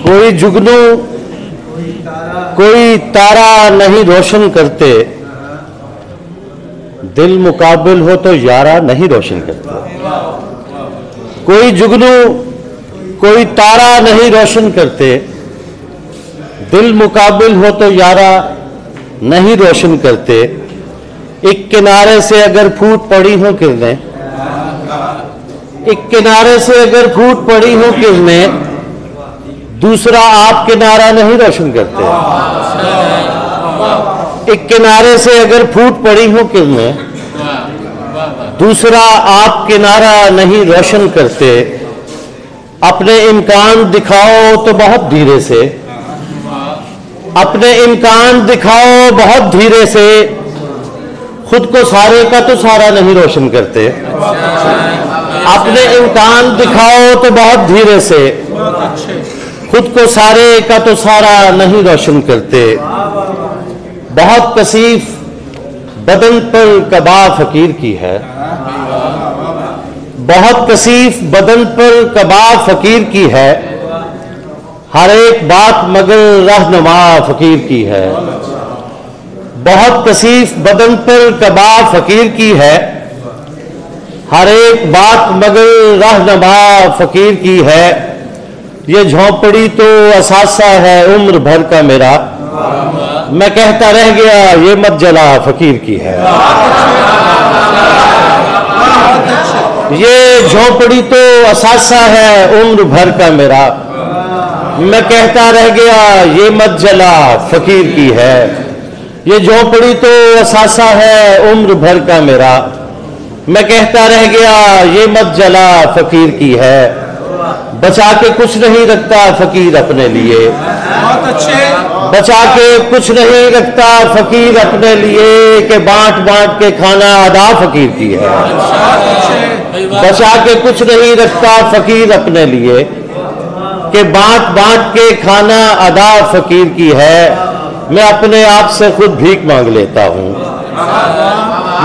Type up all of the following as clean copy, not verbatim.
कोई जुगनू कोई तारा नहीं रोशन करते, दिल मुकाबिल हो तो यारा नहीं रोशन करते। कोई जुगनू कोई तारा नहीं रोशन करते, दिल मुकाबिल हो तो यारा नहीं रोशन करते। एक किनारे से अगर फूट पड़ी हो किरणें, एक किनारे से अगर फूट पड़ी हो किरणें, दूसरा आप किनारा नहीं रोशन करते। एक किनारे से अगर फूट पड़ी हो किरणें, दूसरा आप किनारा नहीं रोशन करते। अपने इम्कान दिखाओ तो बहुत धीरे से, अपने इम्कान दिखाओ बहुत धीरे से, खुद को सारे का तो सारा नहीं रोशन करते। अपने इम्कान दिखाओ तो बहुत धीरे से, खुद को सारे का तो सारा नहीं रोशन करते। बहुत कसीफ बदन पर कबा फकीर की है, बहुत कसीफ बदन पर कबा फकीर की है। हर एक बात मगर रहनुमा फकीर की है। बहुत कसीफ बदन पर कबा फकीर की है, हर एक बात मगर रहनुमा फकीर की है। ये झोंपड़ी तो असासा है उम्र भर का मेरा, मैं कहता रह गया ये मत जला फकीर की है। ये झोंपड़ी तो असासा है उम्र भर का मेरा, मैं कहता रह गया ये मत जला फकीर की है। ये झोंपड़ी तो असासा है उम्र भर का मेरा, मैं कहता रह गया ये मत जला फकीर की है। बचा के कुछ नहीं रखता फकीर अपने लिए, बहुत अच्छे। बचा के कुछ नहीं रखता फकीर अपने लिए, कि बांट बांट के खाना अदा फकीर की है। बचा के कुछ नहीं रखता फकीर अपने लिए, कि बांट बांट के खाना अदा फकीर की है। मैं अपने आप से खुद भीख मांग लेता हूँ,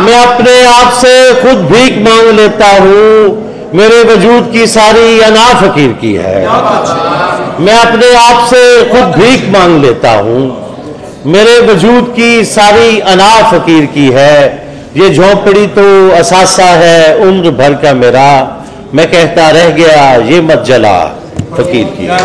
मैं अपने आप से खुद भीख मांग लेता हूँ। मेरे वजूद की सारी अना फकीर की है। मैं अपने आप से खुद भीख मांग लेता हूँ, मेरे वजूद की सारी अना फकीर की है। ये झोंपड़ी तो असासा है उम्र भर का मेरा, मैं कहता रह गया ये मत जला फकीर की है।